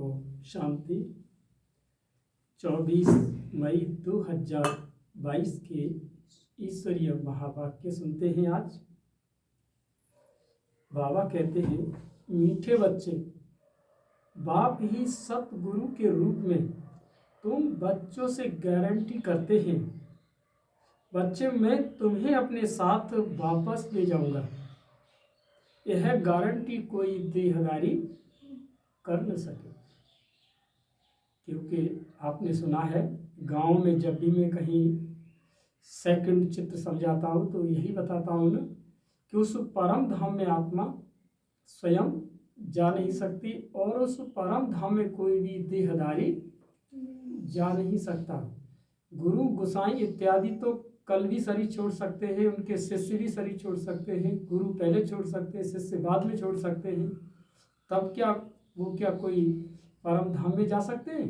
ओम शांति। 24 मई 2022 के ईश्वरीय महावाक्य सुनते हैं। आज बाबा कहते हैं, मीठे बच्चे, बाप ही सतगुरु के रूप में तुम बच्चों से गारंटी करते हैं, बच्चे मैं तुम्हें अपने साथ वापस ले जाऊंगा। यह गारंटी कोई देहधारी कर न सके। क्योंकि आपने सुना है, गांव में जब भी मैं कहीं सेकंड चित्र समझाता हूँ तो यही बताता हूँ ना कि उस परम धाम में आत्मा स्वयं जा नहीं सकती और उस परम धाम में कोई भी देहधारी जा नहीं सकता। गुरु गोसाई इत्यादि तो कल भी शरीर छोड़ सकते हैं, उनके शिष्य भी शरीर छोड़ सकते हैं। गुरु पहले छोड़ सकते हैं, शिष्य बाद में छोड़ सकते हैं। तब क्या वो क्या कोई परम धाम में जा सकते हैं?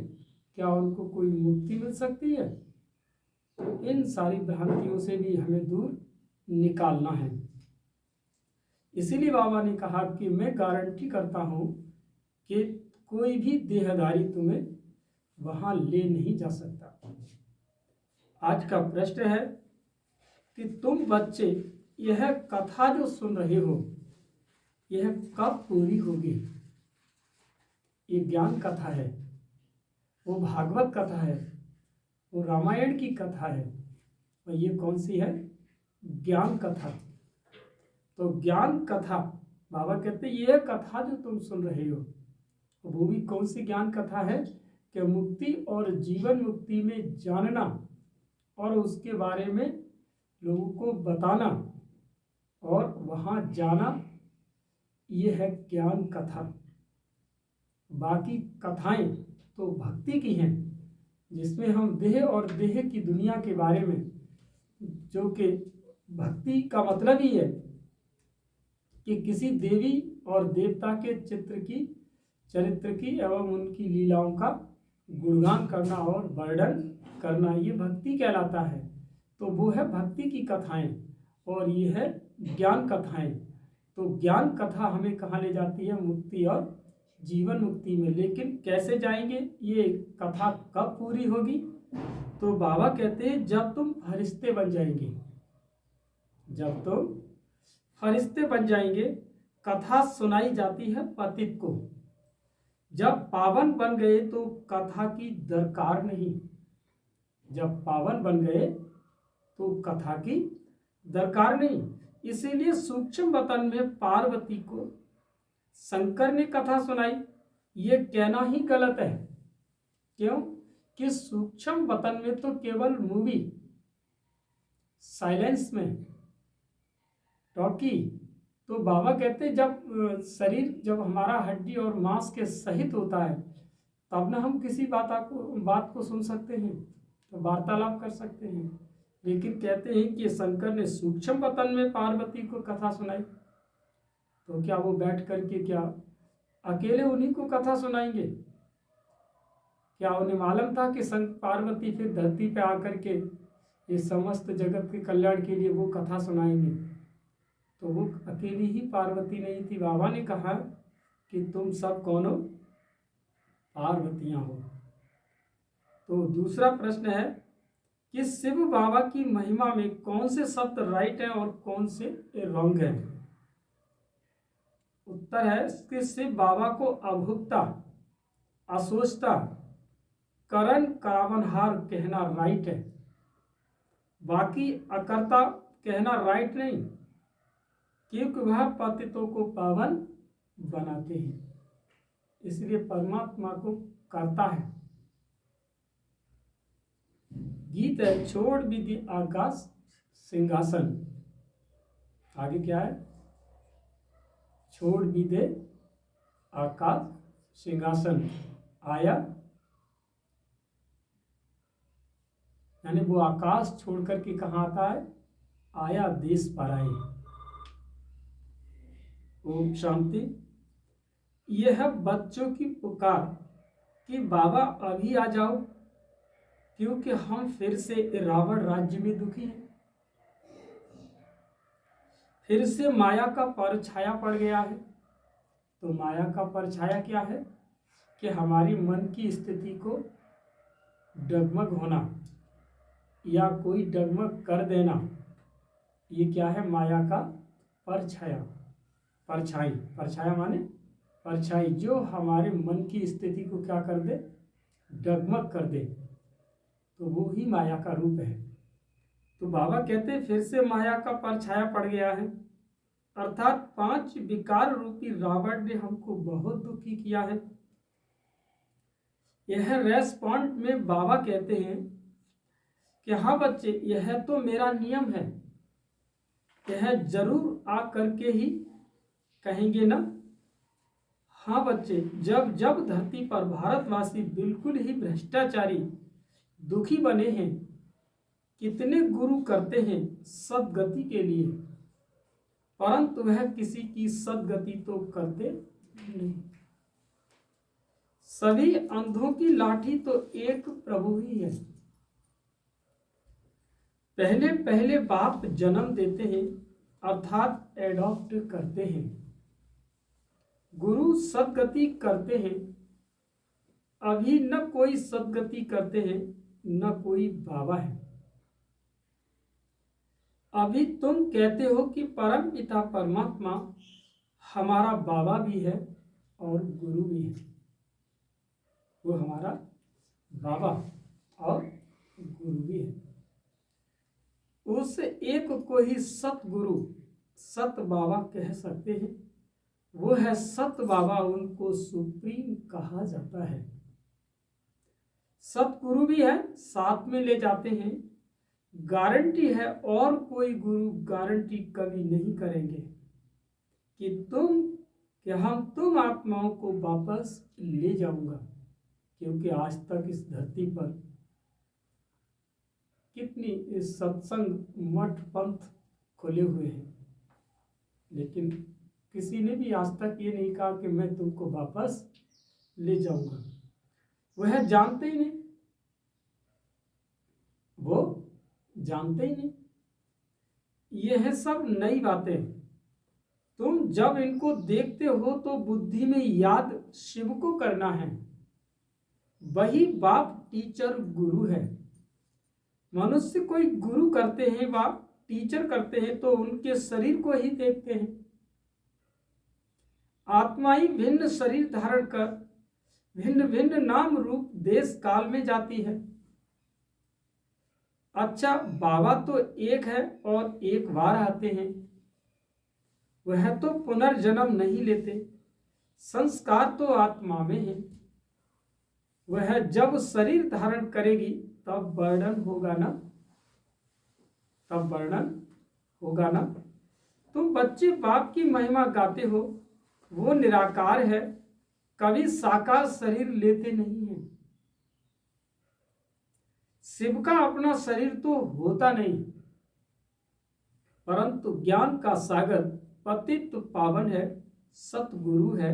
क्या उनको कोई मुक्ति मिल सकती है? तो इन सारी भ्रांतियों से भी हमें दूर निकालना है। इसीलिए बाबा ने कहा कि मैं गारंटी करता हूं कि कोई भी देहधारी तुम्हें वहां ले नहीं जा सकता। आज का प्रश्न है कि तुम बच्चे यह कथा जो सुन रहे हो, यह कब पूरी होगी? ये ज्ञान कथा है, वो भागवत कथा है, वो रामायण की कथा है, और ये कौन सी है? ज्ञान कथा। तो ज्ञान कथा, बाबा कहते हैं ये कथा जो तुम सुन रहे हो वो भी कौन सी ज्ञान कथा है कि मुक्ति और जीवन मुक्ति में जानना और उसके बारे में लोगों को बताना और वहां जाना, ये है ज्ञान कथा। बाकी कथाएं तो भक्ति की हैं, जिसमें हम देह और देह की दुनिया के बारे में, जो कि भक्ति का मतलब ही है कि किसी देवी और देवता के चरित्र की एवं उनकी लीलाओं का गुणगान करना और वर्णन करना, ये भक्ति कहलाता है। तो वो है भक्ति की कथाएं और ये है ज्ञान कथाएं। तो ज्ञान कथा हमें कहाँ ले जाती है? मुक्ति और जीवन मुक्ति में। लेकिन कैसे जाएंगे? ये कथा कब पूरी होगी? तो बाबा कहते हैं जब तुम फरिश्ते बन जाएंगे। जब तुम फरिश्ते बन जाएंगे, कथा सुनाई जाती है पतित को। जब पावन बन गए तो कथा की दरकार नहीं। जब पावन बन गए तो कथा की दरकार नहीं। इसीलिए सूक्ष्म वतन में पार्वती को शंकर ने कथा सुनाई, ये कहना ही गलत है। क्यों? कि सूक्ष्म वतन में तो केवल मूवी, साइलेंस में टॉकी। तो बाबा कहते हैं जब शरीर, जब हमारा हड्डी और मांस के सहित होता है, तब ना हम किसी बात को सुन सकते हैं, तो वार्तालाप कर सकते हैं। लेकिन कहते हैं कि शंकर ने सूक्ष्म वतन में पार्वती को कथा सुनाई, तो क्या वो बैठ करके क्या अकेले उन्हीं को कथा सुनाएंगे? क्या उन्हें मालूम था कि पार्वती फिर धरती पे आकर के इस समस्त जगत के कल्याण के लिए वो कथा सुनाएंगे? तो वो अकेली ही पार्वती नहीं थी। बाबा ने कहा कि तुम सब कौन हो? पार्वतियां हो। तो दूसरा प्रश्न है कि शिव बाबा की महिमा में कौन से शब्द राइट है और कौन से रॉन्ग है? उत्तर है कि शिव बाबा को अभुक्ता, अशोचता, करण करावनहार कहना राइट है। बाकी अकर्ता कहना राइट नहीं, क्योंकि वह पतितों को पावन बनाते हैं। इसलिए परमात्मा को करता है। गीत है, छोड़ भी दी आकाश सिंहासन। आगे क्या है? छोड़ भी दे आकाश सिंहासन, आया, यानी वो आकाश छोड़ करके कहाँ आता है? आया देश पर आए। ओम शांति। यह है बच्चों की पुकार कि बाबा अभी आ जाओ, क्योंकि हम फिर से रावण राज्य में दुखी हैं। फिर से माया का परछाया पड़ गया है। तो माया का परछाया क्या है? कि हमारी मन की स्थिति को डगमग होना या कोई डगमग कर देना, ये क्या है? माया का परछाया, परछाई। परछाया माने परछाई, जो हमारे मन की स्थिति को क्या कर दे? डगमग कर दे, तो वो ही माया का रूप है। तो बाबा कहते हैं फिर से माया का परछाया पड़ गया है, अर्थात 5 विकार रूपी रावण ने हमको बहुत दुखी किया है। यह रेस्पॉन्ड में बाबा कहते हैं कि हाँ बच्चे, यह तो मेरा नियम है, यह जरूर आ करके ही कहेंगे ना। हाँ बच्चे, जब जब धरती पर भारतवासी बिल्कुल ही भ्रष्टाचारी दुखी बने हैं, कितने गुरु करते हैं सदगति के लिए, परंतु वह किसी की सदगति तो करते नहीं। सभी अंधों की लाठी तो एक प्रभु ही है। पहले पहले बाप जन्म देते हैं, अर्थात एडॉप्ट करते हैं। गुरु सदगति करते हैं, अभी न कोई सदगति करते हैं, न कोई बाबा है। अभी तुम कहते हो कि परम पिता परमात्मा हमारा बाबा भी है और गुरु भी है। वो हमारा बाबा और गुरु भी है। उस एक को ही सतगुरु, सत बाबा कह सकते हैं। वो है सत बाबा, उनको सुप्रीम कहा जाता है। सतगुरु भी है, साथ में ले जाते हैं। गारंटी है, और कोई गुरु गारंटी कभी नहीं करेंगे कि हम तुम आत्माओं को वापस ले जाऊंगा, क्योंकि आज तक इस धरती पर कितनी सत्संग मठ पंथ खुले हुए हैं, लेकिन किसी ने भी आज तक ये नहीं कहा कि मैं तुमको वापस ले जाऊंगा। वह जानते ही नहीं, वो जानते ही नहीं। ये है सब नई बातें। तुम जब इनको देखते हो तो बुद्धि में याद शिव को करना है। वही बाप टीचर गुरु है। मनुष्य कोई गुरु करते हैं व टीचर करते हैं तो उनके शरीर को ही देखते हैं। आत्मा ही भिन्न शरीर धारण कर भिन्न भिन्न नाम रूप देश काल में जाती है। अच्छा, बाबा तो एक है और एक बार आते हैं। वह तो पुनर्जन्म नहीं लेते। संस्कार तो आत्मा में है। वह जब शरीर धारण करेगी तब वर्णन होगा ना, तब वर्णन होगा ना। तुम बच्चे बाप की महिमा गाते हो, वो निराकार है, कभी साकार शरीर लेते नहीं है। शिव का अपना शरीर तो होता नहीं, परंतु ज्ञान का सागर पतित पावन है, सतगुरु है,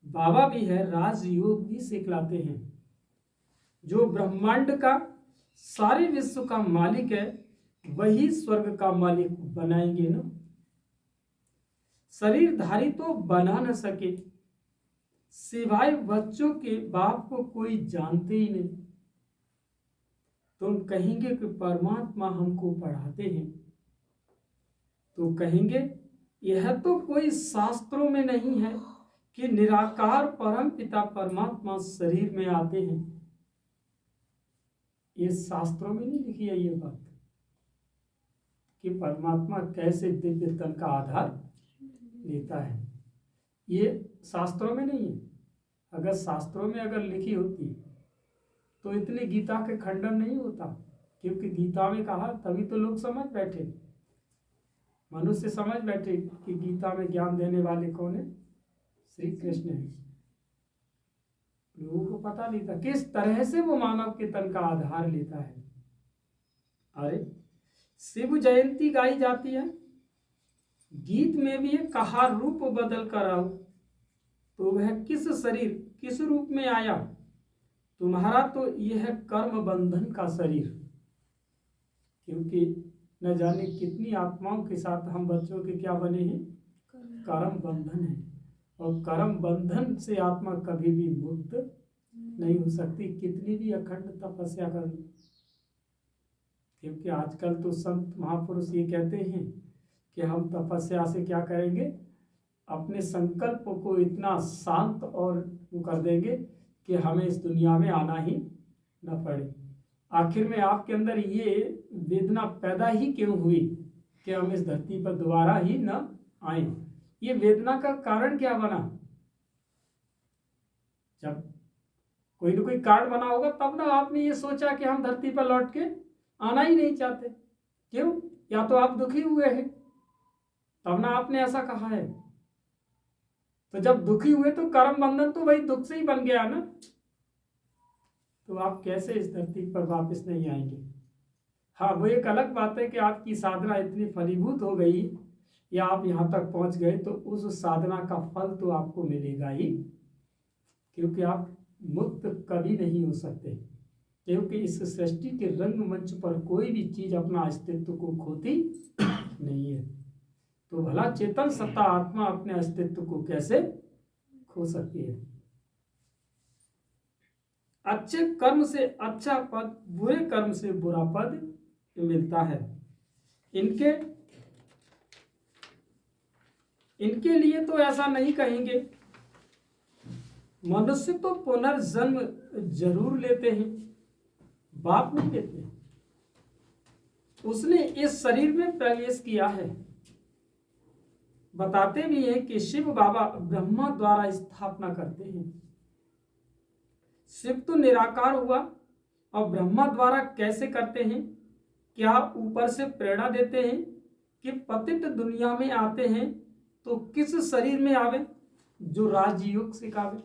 बाबा भी है, राजयोग भी सिखलाते हैं। जो ब्रह्मांड का सारे विश्व का मालिक है, वही स्वर्ग का मालिक बनाएंगे ना। शरीरधारी तो बना न सके, सिवाय बच्चों के बाप को कोई जानते ही नहीं। तुम कहेंगे कि परमात्मा हमको पढ़ाते हैं, तो कहेंगे यह तो कोई शास्त्रों में नहीं है कि निराकार परम पिता परमात्मा शरीर में आते हैं। ये शास्त्रों में नहीं लिखी है ये बात कि परमात्मा कैसे दिव्य तन का आधार लेता है। ये शास्त्रों में नहीं है। अगर शास्त्रों में अगर लिखी होती तो इतने गीता के खंडन नहीं होता, क्योंकि गीता में कहा तभी तो लोग समझ बैठे, मनुष्य समझ बैठे कि गीता में ज्ञान देने वाले कौन है? श्री कृष्ण है। लोगों को पता नहीं था किस तरह से वो मानव के तन का आधार लेता है। अरे शिव जयंती गाई जाती है, गीत में भी है कहा रूप बदल कर आओ, तो वह किस शरीर किस रूप में आया? तुम्हारा तो यह कर्म बंधन का शरीर, क्योंकि न जाने कितनी आत्माओं के साथ हम बच्चों के क्या बने हैं, कर्म बंधन है। और कर्म बंधन से आत्मा कभी भी मुक्त नहीं हो सकती, कितनी भी अखंड तपस्या कर लो। क्योंकि आजकल तो संत महापुरुष ये कहते हैं कि हम तपस्या से क्या करेंगे, अपने संकल्प को इतना शांत और वो कर देंगे कि हमें इस दुनिया में आना ही न पड़े। आखिर में आपके अंदर ये वेदना पैदा ही क्यों हुई कि हम इस धरती पर दोबारा ही न आए? ये वेदना का कारण क्या बना? जब कोई ना कोई कारण बना होगा तब ना आपने ये सोचा कि हम धरती पर लौट के आना ही नहीं चाहते। क्यों? या तो आप दुखी हुए हैं तब ना आपने ऐसा कहा है। तो जब दुखी हुए तो कर्म बंधन तो वही दुख से ही बन गया ना, तो आप कैसे इस धरती पर वापस नहीं आएंगे? हाँ, वो एक अलग बात है कि आपकी साधना इतनी फलीभूत हो गई या आप यहाँ तक पहुँच गए तो उस साधना का फल तो आपको मिलेगा ही, क्योंकि आप मुक्त कभी नहीं हो सकते। क्योंकि इस सृष्टि के रंगमंच पर कोई भी चीज अपना अस्तित्व को खोती नहीं है। तो भला चेतन सत्ता आत्मा अपने अस्तित्व को कैसे खो सकती है? अच्छे कर्म से अच्छा पद, बुरे कर्म से बुरा पद मिलता है। इनके लिए तो ऐसा नहीं कहेंगे। मनुष्य तो पुनर्जन्म जरूर लेते हैं, बाप नहीं लेते। उसने इस शरीर में प्रवेश किया है। बताते भी हैं कि शिव बाबा ब्रह्मा द्वारा स्थापना करते हैं। शिव तो निराकार हुआ और ब्रह्मा द्वारा कैसे करते हैं? क्या ऊपर से प्रेरणा देते हैं कि पतित दुनिया में आते हैं तो किस शरीर में आवे जो राजयोग सिखावे?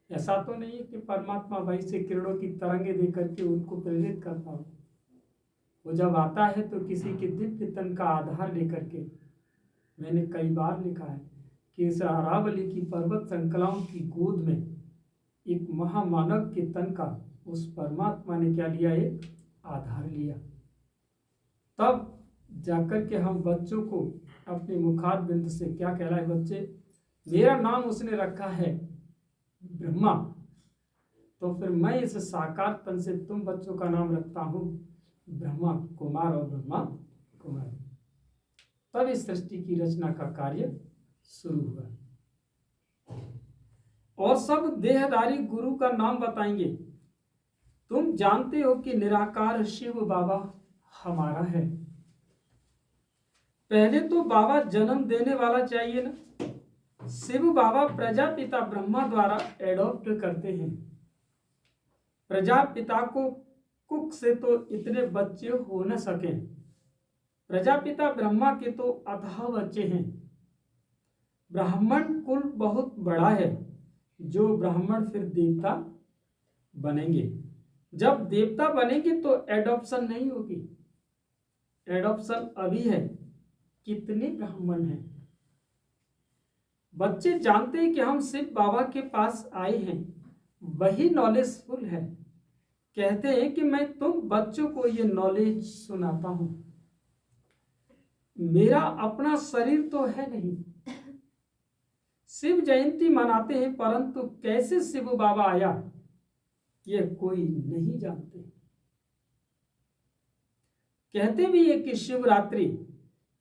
ऐसा तो नहीं है कि परमात्मा भाई से किरणों की तरंगे देकर के उनको प्रेरित करता हो। वो जब आता है तो किसी के दिव्य तन का आधार लेकर के, मैंने कई बार लिखा है कि इस अरावली की पर्वत श्रृंखलाओं की गोद में एक महामानव के तन का उस परमात्मा ने क्या लिया? एक आधार लिया। तब जाकर के हम बच्चों को अपने मुखार बिंद से क्या कहलाए? बच्चे, मेरा नाम उसने रखा है ब्रह्मा, तो फिर मैं इस साकार तन से तुम बच्चों का नाम रखता हूं ब्रह्मा कुमार और ब्रह्मा कुमारी। तब इस सृष्टि की रचना का कार्य शुरू हुआ और सब देहधारी गुरु का नाम बताएंगे। तुम जानते हो कि निराकार शिव बाबा हमारा है। पहले तो बाबा जन्म देने वाला चाहिए ना। शिव बाबा प्रजापिता ब्रह्मा द्वारा एडॉप्ट करते हैं। प्रजापिता को कुक से तो इतने बच्चे हो न सके। प्रजापिता ब्रह्मा के तो अथाह बच्चे हैं। ब्राह्मण कुल बहुत बड़ा है, जो ब्राह्मण फिर देवता बनेंगे। जब देवता बनेंगे तो एडॉप्शन नहीं होगी, एडॉप्शन अभी है। कितने ब्राह्मण हैं? बच्चे जानते हैं कि हम शिव बाबा के पास आए हैं, वही नॉलेजफुल है। कहते हैं कि मैं तुम बच्चों को ये नॉलेज सुनाता हूं। मेरा अपना शरीर तो है नहीं। शिव जयंती मनाते हैं, परंतु कैसे शिव बाबा आया यह कोई नहीं जानते। कहते भी है कि शिवरात्रि,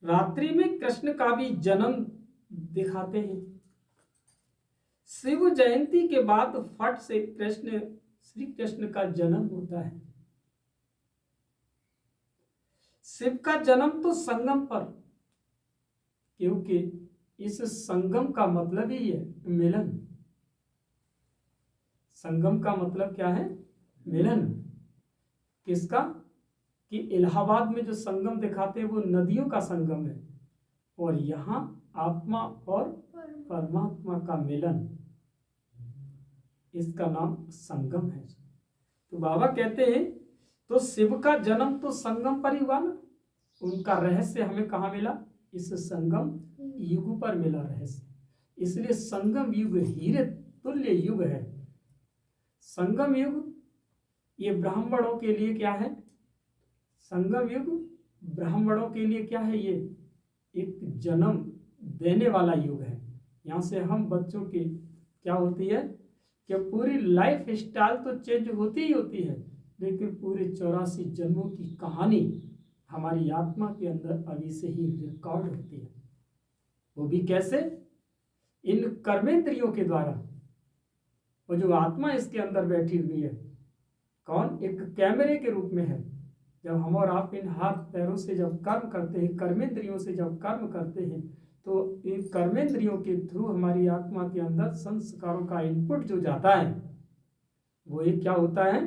रात्रि में कृष्ण का भी जन्म दिखाते हैं। शिव जयंती के बाद फट से श्री कृष्ण का जन्म होता है। शिव का जन्म तो संगम पर, क्योंकि इस संगम का मतलब ही है मिलन। संगम का मतलब क्या है? मिलन। किसका? कि इलाहाबाद में जो संगम दिखाते हैं वो नदियों का संगम है, और यहाँ आत्मा और परमात्मा का मिलन, इसका नाम संगम है। तो बाबा कहते हैं तो शिव का जन्म तो संगम पर ही हुआ ना। उनका रहस्य हमें कहाँ मिला? इस संगम युग पर मिला रहस्य। इसलिए संगम युग हीरे तुल्य युग है। संगम युग ये ब्राह्मणों के लिए क्या है? संगम युग ब्राह्मणों के लिए क्या है? ये एक जन्म देने वाला युग है। यहाँ से हम बच्चों की क्या होती है कि पूरी लाइफ स्टाइल तो चेंज होती ही होती है, लेकिन पूरे 84 जन्मों की कहानी हमारी आत्मा के अंदर अभी से ही रिकॉर्ड होती है। वो भी कैसे? इन कर्मेंद्रियों के द्वारा। वो जो आत्मा इसके अंदर बैठी हुई है, कौन? एक कैमरे के रूप में है। जब हम और आप इन हाथ पैरों से जब कर्म करते हैं, कर्मेंद्रियों से जब कर्म करते हैं, तो इन कर्मेंद्रियों के थ्रू हमारी आत्मा के अंदर संस्कारों का इनपुट जो जाता है, वो एक क्या होता है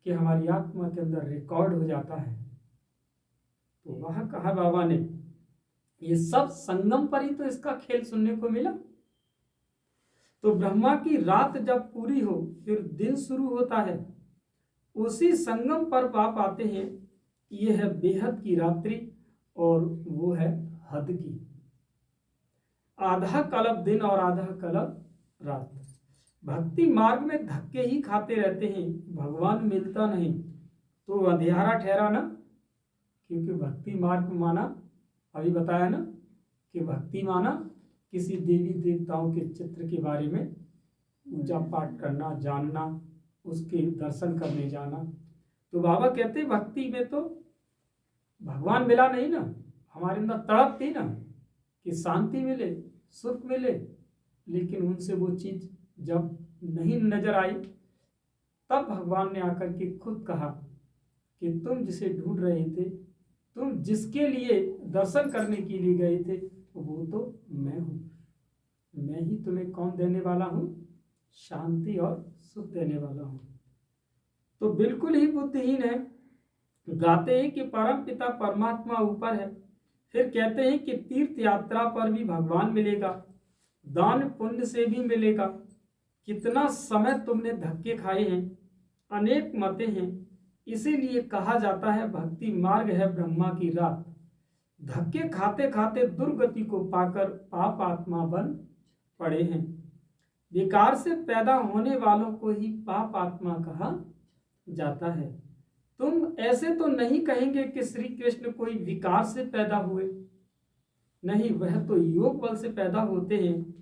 कि हमारी आत्मा के अंदर रिकॉर्ड हो जाता है। तो वह कहा बाबा ने, ये सब संगम पर ही तो इसका खेल सुनने को मिला। तो ब्रह्मा की रात जब पूरी हो फिर दिन शुरू होता है, उसी संगम पर बाप आते हैं। ये है बेहद की रात्रि और वो है हद की। आधा कल्प दिन और आधा कल्प रात। भक्ति मार्ग में धक्के ही खाते रहते हैं, भगवान मिलता नहीं, तो अंधियारा ठहरा ना। क्योंकि भक्ति मार्ग माना, अभी बताया ना कि भक्ति माना किसी देवी देवताओं के चित्र के बारे में पूजा पाठ करना, जानना, उसके दर्शन करने जाना। तो बाबा कहते भक्ति में तो भगवान मिला नहीं ना, हमारे अंदर तड़प थी ना कि शांति मिले, सुख मिले, लेकिन उनसे वो चीज जब नहीं नजर आई, तब भगवान ने आकर के खुद कहा कि तुम जिसे ढूंढ रहे थे, तुम जिसके लिए दर्शन करने के लिए गए थे, वो तो मैं हूं। मैं ही तुम्हें कौन देने वाला हूं? शांति और सुख देने वाला हूं। तो बिल्कुल ही बुद्धिहीन है। गाते हैं कि परम पिता परमात्मा ऊपर है, फिर कहते हैं कि तीर्थ यात्रा पर भी भगवान मिलेगा, दान पुण्य से भी मिलेगा। कितना समय तुमने धक्के खाए हैं, अनेक मतें हैं, इसीलिए कहा जाता है भक्ति मार्ग है ब्रह्मा की रात। धक्के खाते खाते दुर्गति को पाकर पाप आत्मा बन पड़े हैं। विकार से पैदा होने वालों को ही पाप आत्मा कहा जाता है। तुम ऐसे तो नहीं कहेंगे कि श्री कृष्ण कोई विकार से पैदा हुए, नहीं, वह तो योग बल से पैदा होते हैं।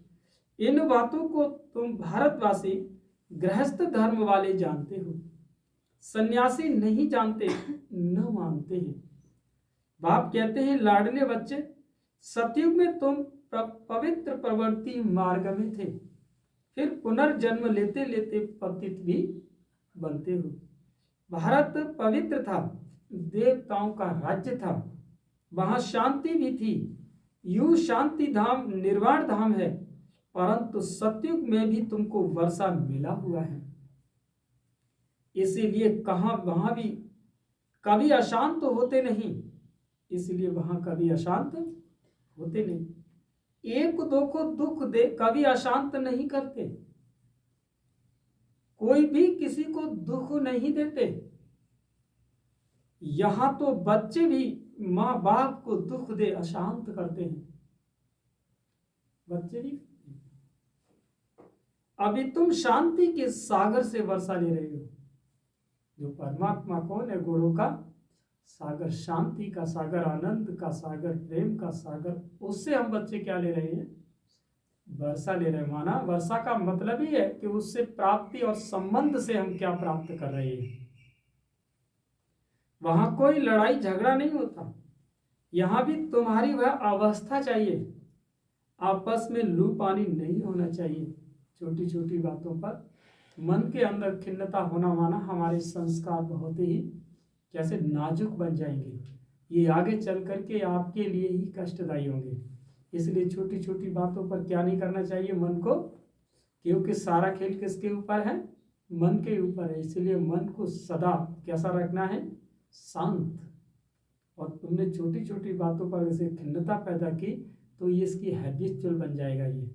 इन बातों को तुम भारतवासी गृहस्थ धर्म वाले जानते हो, सन्यासी नहीं जानते, न मानते हैं। बाप कहते हैं लाडले बच्चे, सतयुग में तुम पवित्र प्रवृत्ति मार्ग में थे, फिर पुनर्जन्म लेते लेते पतित भी बनते हो। भारत पवित्र था, देवताओं का राज्य था, वहां शांति भी थी। यू शांति धाम निर्वाण धाम है, परंतु सतयुग में भी तुमको वर्षा मिला हुआ है। इसीलिए कहां वहां भी कभी अशांत होते नहीं, इसलिए वहां कभी अशांत होते नहीं। एक दो को दुख दे कभी अशांत नहीं करते, कोई भी किसी को दुख नहीं देते। यहां तो बच्चे भी मां बाप को दुख दे अशांत करते हैं, बच्चे भी। अभी तुम शांति के सागर से वर्षा ले रहे हो। जो परमात्मा कौन है? गुणों का सागर, शांति का सागर, आनंद का सागर, प्रेम का सागर, उससे हम बच्चे क्या ले रहे हैं? वर्षा ले रहे हैं। माना वर्षा का मतलब ही है कि उससे प्राप्ति और संबंध से हम क्या प्राप्त कर रहे हैं। वहां कोई लड़ाई झगड़ा नहीं होता, यहां भी तुम्हारी वह अवस्था चाहिए। आपस में लू पानी नहीं होना चाहिए। छोटी छोटी बातों पर मन के अंदर खिन्नता होना, माना हमारे संस्कार बहुत ही कैसे नाजुक बन जाएंगे, ये आगे चल करके आपके लिए ही कष्टदायी होंगे। इसलिए छोटी छोटी बातों पर क्या नहीं करना चाहिए मन को, क्योंकि सारा खेल किसके ऊपर है? मन के ऊपर है। इसलिए मन को सदा कैसा रखना है? शांत। और तुमने छोटी छोटी बातों पर इसे खिन्नता पैदा की, तो ये इसकी हैबिचुअल बन जाएगा। ये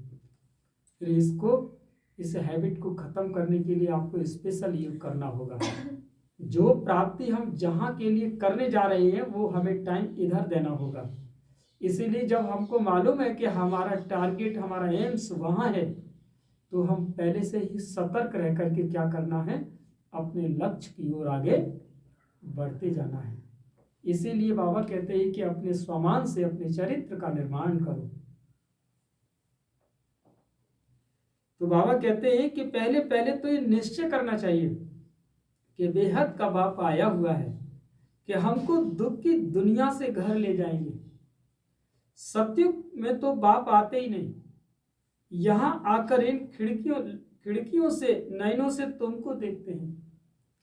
फिर इसको, इस हैबिट को खत्म करने के लिए आपको स्पेशल योग करना होगा। जो प्राप्ति हम जहाँ के लिए करने जा रहे हैं, वो हमें टाइम इधर देना होगा। इसीलिए जब हमको मालूम है कि हमारा टारगेट, हमारा एम्स वहाँ है, तो हम पहले से ही सतर्क रह करके क्या करना है? अपने लक्ष्य की ओर आगे बढ़ते जाना है। इसीलिए बाबा कहते हैं कि अपने स्वमान से अपने चरित्र का निर्माण करो। तो बाबा कहते हैं कि पहले पहले तो ये निश्चय करना चाहिए कि बेहद का बाप आया हुआ है कि हमको दुख की दुनिया से घर ले जाएंगे। सतयुग में तो बाप आते ही नहीं, यहाँ आकर इन खिड़कियों से, नयनों से तुमको देखते हैं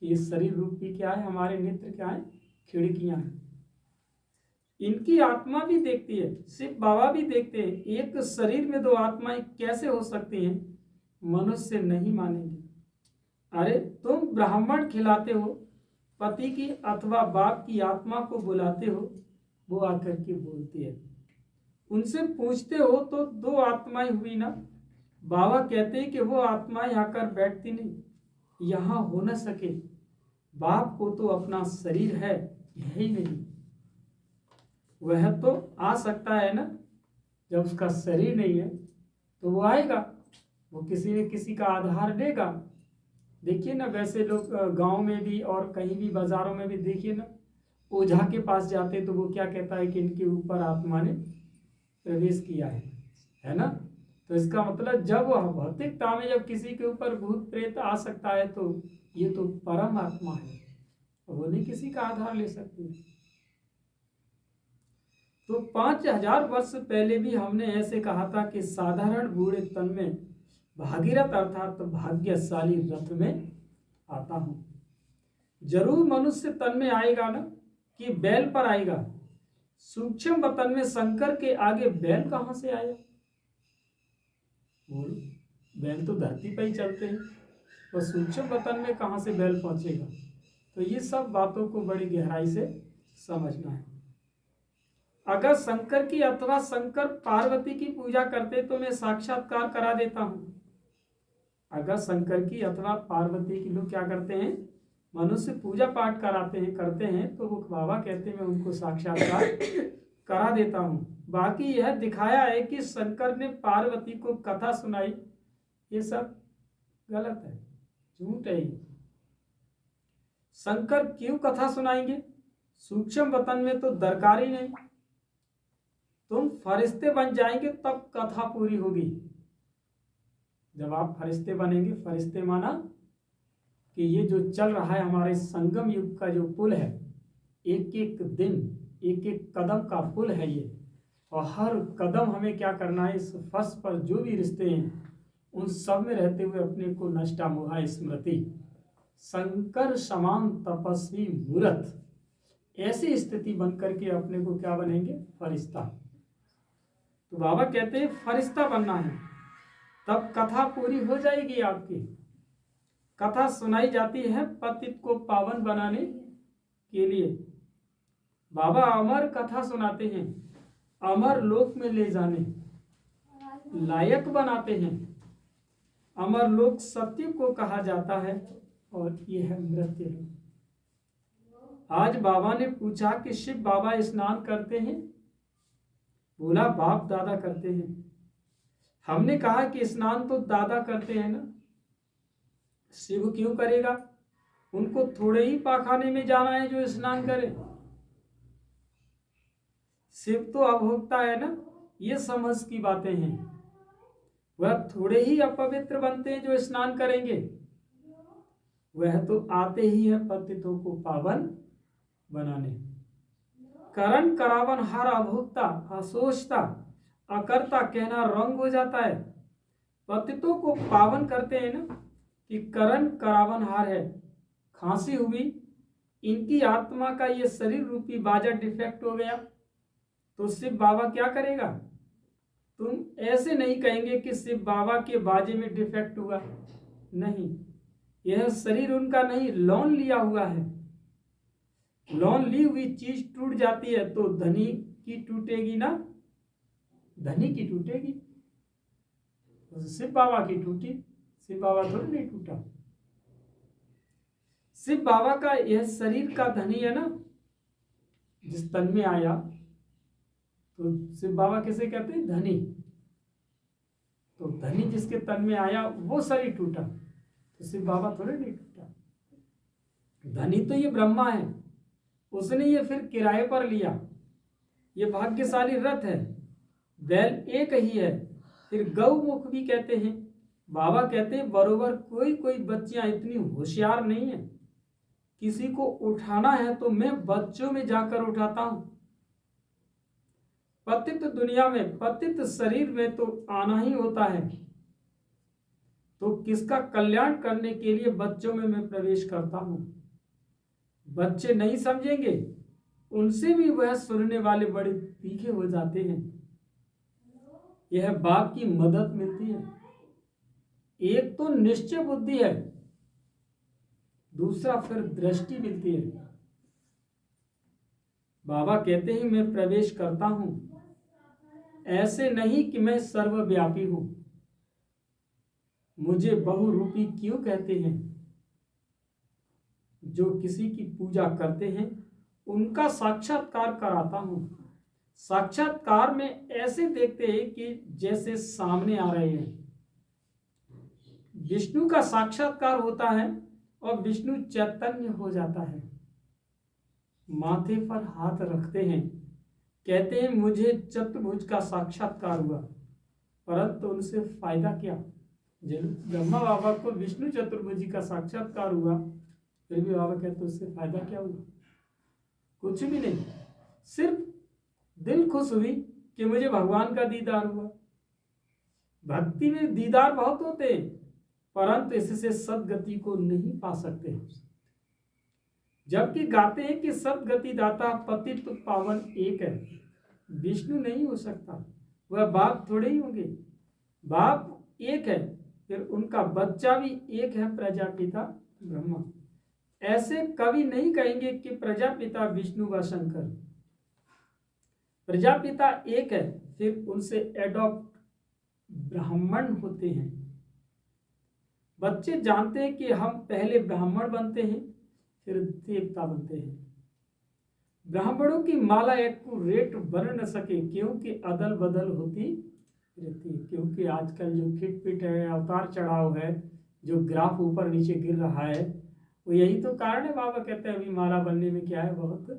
कि ये शरीर रूपी क्या है, हमारे नेत्र क्या है, खिड़कियां हैं। इनकी आत्मा भी देखती है, शिव बाबा भी देखते हैं। एक शरीर में दो आत्माएं कैसे हो सकती हैं? मनुष्य नहीं मानेंगे। अरे तुम ब्राह्मण खिलाते हो, पति की अथवा बाप की आत्मा को बुलाते हो, वो आकर के बोलती है। उनसे पूछते हो तो दो आत्माएं हुई ना। बाबा कहते हैं कि वो आत्माएं आकर बैठती नहीं, यहाँ हो न सके। बाप को तो अपना शरीर है, यही नहीं। वह तो आ सकता है ना, जब उसका शरीर नहीं है तो वो आएगा, वो किसी न किसी का आधार लेगा। देखिए ना, वैसे लोग गांव में भी और कहीं भी बाजारों में भी देखिए ना, ओझा के पास जाते तो वो क्या कहता है कि इनके ऊपर आत्मा ने प्रवेश किया है ना। तो इसका मतलब जब वह भौतिकता में जब किसी के ऊपर भूत प्रेत आ सकता है तो ये तो परम आत्मा है, वो नहीं किसी का आधार ले सकती। तो 5000 वर्ष पहले भी हमने ऐसे कहा था कि साधारण बूढ़े तन में भागीरथ अर्थात भाग्यशाली रथ में आता हूं। जरूर मनुष्य तन में आएगा ना, कि बैल पर आएगा। सूक्ष्म वतन में शंकर के आगे बैल कहां से आया? बोलो, बैल तो धरती पर ही चलते हैं, तो सूक्ष्म वतन में कहां से बैल पहुंचेगा? तो ये सब बातों को बड़ी गहराई से समझना है। अगर शंकर की अथवा शंकर पार्वती की पूजा करते तो मैं साक्षात्कार करा देता हूं। अगर शंकर की अथवा पार्वती की लोग क्या करते हैं, मनुष्य पूजा पाठ कराते हैं, करते हैं, तो वो बाबा कहते हैं मैं उनको साक्षात्कार करा देता हूं। बाकी यह दिखाया है कि शंकर ने पार्वती को कथा सुनाई, ये सब गलत है, झूठ है। शंकर क्यों कथा सुनाएंगे? सूक्ष्म वतन में तो दरकार ही नहीं। तुम फरिश्ते बन जाएंगे तब कथा पूरी होगी। जब आप फरिश्ते बनेंगे, फरिश्ते माना कि ये जो चल रहा है हमारे संगम युग का जो पुल है, एक एक दिन एक एक कदम का पुल है ये, और हर कदम हमें क्या करना है, इस फर्श पर जो भी रिश्ते हैं उन सब में रहते हुए अपने को नष्टा मोहा स्मृति शंकर समान तपस्वी मूर्त, ऐसी स्थिति बनकर के अपने को क्या बनेंगे, फरिश्ता। तो बाबा कहते हैं फरिश्ता बनना है, तब कथा पूरी हो जाएगी आपकी। कथा सुनाई जाती है पतित को पावन बनाने के लिए। बाबा अमर कथा सुनाते हैं, अमर लोक में ले जाने लायक बनाते हैं। अमर लोक सत्य को कहा जाता है और यह है मृत्यु लोक। आज बाबा ने पूछा कि शिव बाबा स्नान करते हैं? बोला बाप दादा करते हैं। हमने कहा कि स्नान तो दादा करते हैं ना, शिव क्यों करेगा? उनको थोड़े ही पाखाने में जाना है जो स्नान करे। शिव तो अभोक्ता है ना, ये समझ की बातें हैं। वह थोड़े ही अपवित्र बनते हैं जो स्नान करेंगे, वह तो आते ही है पतितों को पावन बनाने। करण करावन हार अभोक्ता असोचता अकर्ता कहना रंग हो जाता है। पतितों को पावन करते हैं ना, कि करण करावन हार है, खांसी हुई, इनकी आत्मा का ये शरीर रूपी बाजा डिफेक्ट हो गया, तो शिव बाबा क्या करेगा? तुम ऐसे नहीं कहेंगे कि शिव बाबा के बाजे में डिफेक्ट हुआ, नहीं, यह शरीर उनका नहीं, लोन लिया हुआ है। लोन ली हुई चीज टूट जाती है तो धनी की टूटेगी ना, धनी की टूटेगी। शिव बाबा की टूटी, शिव बाबा थोड़ी नहीं टूटा। शिव बाबा का यह शरीर का धनी है ना, जिस तन में आया, तो शिव बाबा कैसे कहते हैं? धनी। तो धनी जिसके तन में आया वो शरीर टूटा, तो शिव बाबा थोड़े नहीं टूटा। धनी तो ये ब्रह्मा है, उसने ये फिर किराए पर लिया। ये भाग्यशाली रथ है, बैल एक ही है। फिर गौ मुख भी कहते हैं, बाबा कहते हैं बरोबर कोई कोई बच्चियां इतनी होशियार नहीं है, किसी को उठाना है तो मैं बच्चों में जाकर उठाता हूं। पतित दुनिया में, पतित शरीर में तो आना ही होता है, तो किसका कल्याण करने के लिए बच्चों में मैं प्रवेश करता हूं। बच्चे नहीं समझेंगे, उनसे भी वह सुनने वाले बड़े तीखे हो जाते हैं। यह बाप की मदद मिलती है। एक तो निश्चय बुद्धि है, दूसरा फिर दृष्टि मिलती है। बाबा कहते हैं मैं प्रवेश करता हूं, ऐसे नहीं कि मैं सर्वव्यापी हूं। मुझे बहुरूपी क्यों कहते हैं? जो किसी की पूजा करते हैं उनका साक्षात्कार कराता हूं। साक्षात्कार में ऐसे देखते हैं कि जैसे सामने आ रहे हैं। विष्णु का साक्षात्कार होता है और विष्णु चैतन्य हो जाता है। माथे पर हाथ रखते हैं, कहते हैं मुझे चतुर्भुज का साक्षात्कार हुआ, परंतु उनसे फायदा क्या? ब्रह्मा बाबा को विष्णु चतुर्भुजी का साक्षात्कार हुआ, फिर भी बाबा कहते उससे फायदा क्या हुआ? कुछ भी नहीं। सिर्फ दिल खुश हुई कि मुझे भगवान का दीदार हुआ। भक्ति में दीदार बहुत होते हैं, परंतु इससे सदगति को नहीं पा सकते। जबकि गाते हैं कि सदगति दाता पतित पावन एक है। विष्णु नहीं हो सकता, वह बाप थोड़े ही होंगे। बाप एक है, फिर उनका बच्चा भी एक है, प्रजापिता ब्रह्मा। ऐसे कभी नहीं कहेंगे कि प्रजापिता विष्णु व शंकर। प्रजापिता एक है, फिर उनसे एडॉप्ट ब्राह्मण होते हैं। बच्चे जानते हैं कि हम पहले ब्राह्मण बनते हैं, फिर देवता बनते हैं। ब्राह्मणों की माला एक्यूरेट बन न सके, क्योंकि अदल बदल होती रहती है। क्योंकि आजकल जो खिटपिट है, अवतार चढ़ाव है, जो ग्राफ ऊपर नीचे गिर रहा है, वो यही तो कारण है। बाबा कहते हैं अभी माला बनने में क्या है, बहुत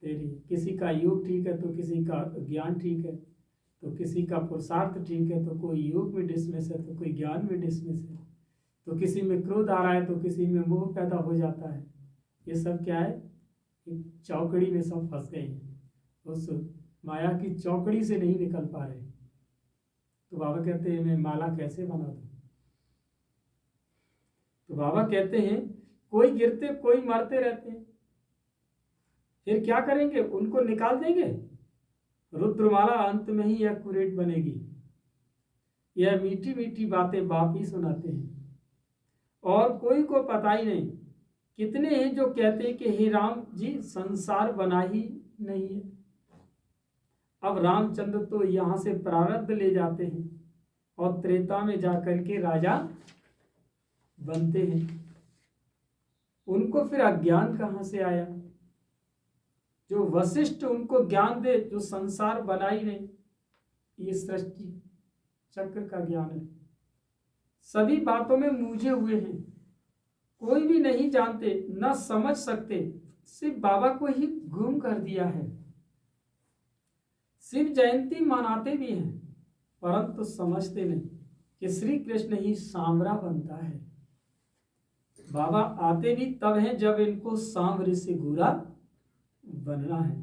देरी। किसी का योग ठीक है तो किसी का ज्ञान ठीक है, तो किसी का पुरुषार्थ ठीक है तो कोई योग में डिसमिस है, तो कोई ज्ञान में डिसमिस है, तो किसी में क्रोध आ रहा है तो किसी में मोह पैदा हो जाता है। ये सब क्या है? चौकड़ी में सब फंस गए हैं, उस माया की चौकड़ी से नहीं निकल पा रहे। तो बाबा कहते हैं मैं माला कैसे बना दूं? तो बाबा कहते हैं कोई गिरते कोई मरते रहते हैं, फिर क्या करेंगे? उनको निकाल देंगे। रुद्रमाला अंत में ही एक्यूरेट बनेगी। यह मीठी मीठी बातें बाप ही सुनाते हैं, और कोई को पता ही नहीं। कितने हैं जो कहते हैं कि हे राम जी संसार बना ही नहीं है। अब रामचंद्र तो यहां से प्रारब्ध ले जाते हैं और त्रेता में जाकर के राजा बनते हैं। उनको फिर अज्ञान कहां से आया? जो वशिष्ठ उनको ज्ञान दे, जो संसार बना ही नहीं, ये सृष्टि चक्र का ज्ञान है। सभी बातों में मूझे हुए हैं, कोई भी नहीं जानते, न समझ सकते। सिर्फ बाबा को ही गुम कर दिया है। शिव जयंती मनाते भी हैं, परंतु समझते नहीं कि श्री कृष्ण ही सांवरा बनता है। बाबा आते भी तब हैं जब इनको सांवरे से गोरा बनना है।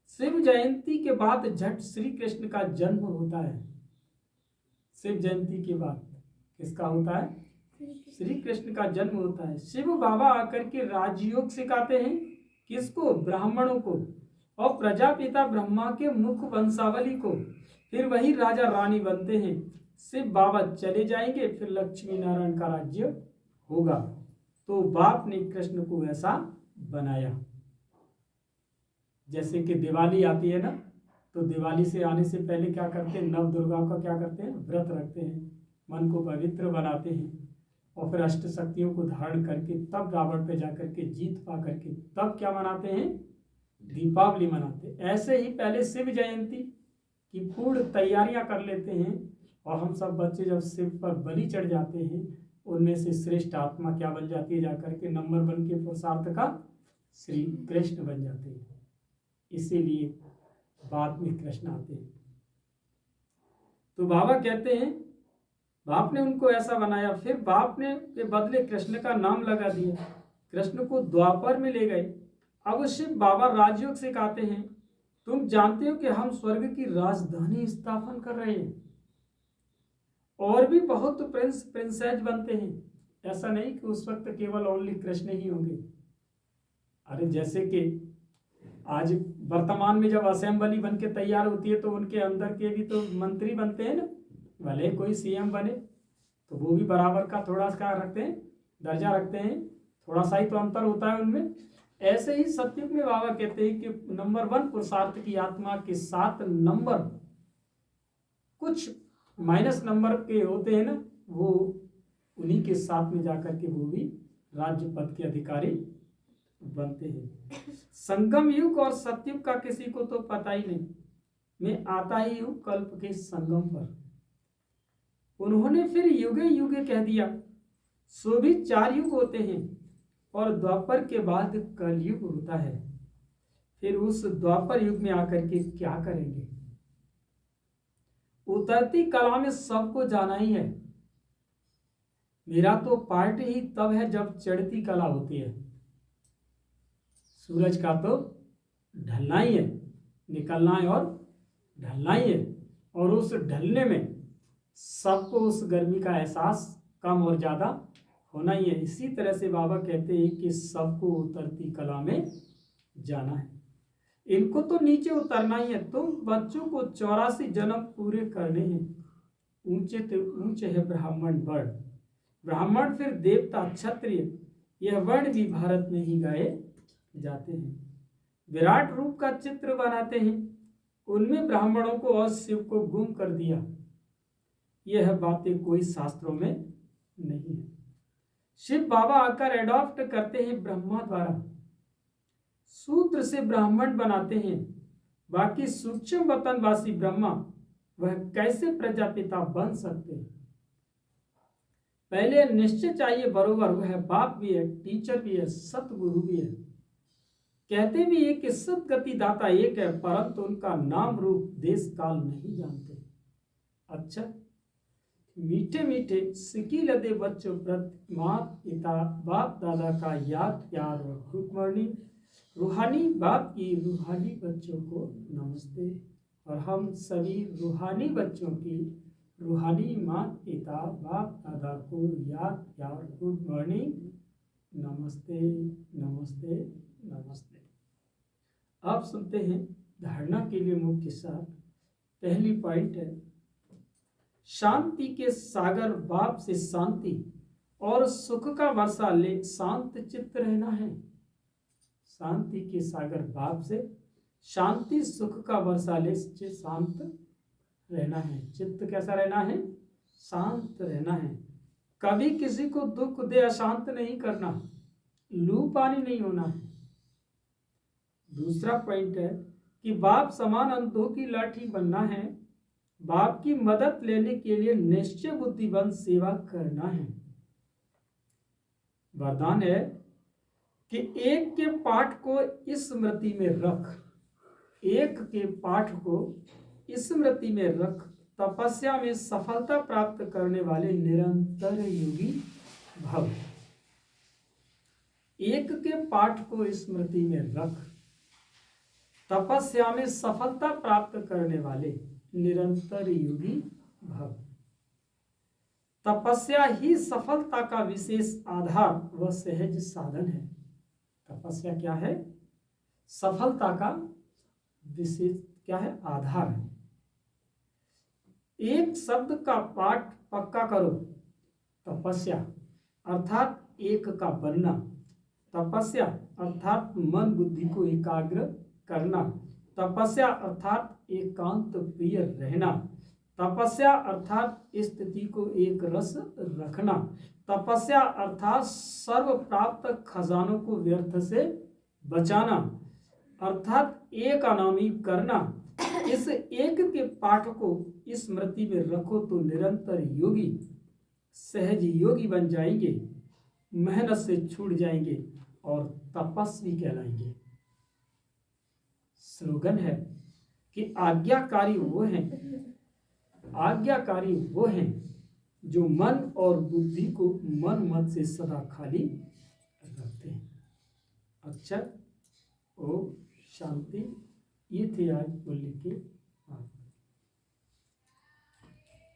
शिव जयंती के बाद झट श्री कृष्ण का जन्म होता है। शिव जयंती के बाद किसका होता है? श्री कृष्ण का जन्म होता है। शिव बाबा आकर के राजयोग सिखाते हैं, किसको? ब्राह्मणों को, और प्रजापिता ब्रह्मा के मुख वंशावली को। फिर वही राजा रानी बनते हैं। शिव बाबा चले जाएंगे, फिर लक्ष्मी नारायण का राज्य होगा। तो बाप ने कृष्ण को ऐसा बनाया। जैसे कि दिवाली आती है ना, तो दिवाली से आने से पहले क्या करते हैं? नव दुर्गा का क्या करते हैं? व्रत रखते हैं, मन को पवित्र बनाते हैं, और फिर अष्ट शक्तियों को धारण करके तब रावण पे जाकर के जीत पा करके तब क्या मनाते हैं? दीपावली मनाते हैं। ऐसे ही पहले शिव जयंती की पूर्ण तैयारियां कर लेते हैं, और हम सब बच्चे जब शिव पर बलि चढ़ जाते हैं, उनमें से श्रेष्ठ आत्मा क्या बन जाती है? जाकर के नंबर 1 के पुरुषार्थ का श्री कृष्ण बन जाते हैं। इसीलिए बाद में कृष्ण आते हैं। तो बाबा कहते हैं बाप ने उनको ऐसा बनाया, फिर बाप ने के बदले कृष्ण का नाम लगा दिया, कृष्ण को द्वापर में ले गए। अब शिव बाबा राजयोग सिखाते हैं, तुम जानते हो कि हम स्वर्ग की राजधानी स्थापन कर रहे हैं, और भी बहुत प्रिंस प्रिंसेस बनते हैं। ऐसा नहीं कि उस वक्त केवल ओनली कृष्ण ही होंगे। अरे जैसे कि आज वर्तमान में जब असेंबली बन के तैयार होती है तो उनके अंदर के भी तो मंत्री बनते हैं ना, भले कोई सीएम बने तो वो भी बराबर का थोड़ा सा रखते हैं, दर्जा रखते हैं, थोड़ा सा ही तो अंतर होता है उनमें। ऐसे ही सतयुग में बाबा कहते हैं कि नंबर 1 पुरुषार्थ की आत्मा के 7 नंबर कुछ माइनस नंबर के होते हैं ना, वो उन्हीं के साथ में जाकर के वो भी राज्य पद के अधिकारी बनते हैं। संगम युग और सतयुग का किसी को तो पता ही नहीं। मैं आता ही हूं कल्प के संगम पर। उन्होंने फिर युगे युगे कह दिया, सो भी 4 युग होते हैं और द्वापर के बाद कलयुग होता है। फिर उस द्वापर युग में आकर के क्या करेंगे? उतरती कला में सबको जाना ही है। मेरा तो पार्ट ही तब है जब चढ़ती कला होती है। सूरज का तो ढलना ही है, निकलना है और ढलना ही है, और उस ढलने में सबको उस गर्मी का एहसास कम और ज़्यादा होना ही है। इसी तरह से बाबा कहते हैं कि सबको उतरती कला में जाना है, इनको तो नीचे उतरना ही है। तुम बच्चों को 84 जन्म पूरे करने हैं। ऊंचे तो ऊंचे है ब्राह्मण वर्ण, ब्राह्मण फिर देवता क्षत्रिय, यह वर्ण भी भारत में ही गाए जाते हैं। विराट रूप का चित्र बनाते हैं, उनमें ब्राह्मणों को और शिव को गुम कर दिया। यह बातें कोई शास्त्रों में नहीं है। शिव बाबा आकर एडॉप्ट करते हैं ब्रह्मा द्वारा, सूत्र से ब्राह्मण बनाते हैं। बाकी सूक्ष्म वतनवासी ब्रह्मा वह कैसे प्रजापिता बन सकते हैं? पहले निश्चय चाहिए बरोबर, वह बाप भी है, टीचर भी है, सतगुरु भी है। कहते भी है कि सदगति दाता एक है, परंतु उनका नाम रूप देश काल नहीं जानते। अच्छा, मीठे मीठे सिकी लदे बच्चों प्रति माता पिता बाप दादा का याद प्यार और गुड मॉर्निंग। रूहानी बाप की रूहानी बच्चों को नमस्ते, और हम सभी रूहानी बच्चों की रूहानी माता पिता बाप दादा को याद प्यार गुड मॉर्निंग, नमस्ते नमस्ते नमस्ते। आप सुनते हैं धारणा के लिए मुख्य सार। पहली पॉइंट है, शांति के सागर बाप से शांति और सुख का वर्षा ले शांत चित्त रहना है। शांति के सागर बाप से शांति सुख का वर्षा ले शांत रहना है। चित्त कैसा रहना है? शांत रहना है। कभी किसी को दुख दे अशांत नहीं करना, लू पानी नहीं होना है। दूसरा पॉइंट है कि बाप समान अंधों की लाठी बनना है। बाप की मदद लेने के लिए निश्चय बुद्धिबंध सेवा करना है। वरदान है कि एक के पाठ को स्मृति में रख, एक के पाठ को स्मृति में रख, तपस्या में सफलता प्राप्त करने वाले निरंतर योगी भव। एक के पाठ को स्मृति में रख, तपस्या में सफलता प्राप्त करने वाले निरंतर योगी भव। तपस्या ही सफलता का विशेष आधार व सहज साधन है। तपस्या क्या है? सफलता का विशेष क्या है? आधार है। एक शब्द का पाठ पक्का करो, तपस्या अर्थात एक का बनना। तपस्या अर्थात मन बुद्धि को एकाग्र करना। तपस्या अर्थात एकांत प्रिय रहना। तपस्या अर्थात स्थिति को एक रस रखना। तपस्या अर्थात सर्व प्राप्त खजानों को व्यर्थ से बचाना, अर्थात एक अनामी करना। इस एक के पाठ को स्मृति में रखो तो निरंतर योगी सहज योगी बन जाएंगे, मेहनत से छूट जाएंगे और तपस्वी कहलाएंगे। स्लोगन है कि आज्ञाकारी वो हैं जो मन और बुद्धि को मन मत से सदा खाली रखते हैं। अक्षर, ओम शांति। ये थे आज बोलने के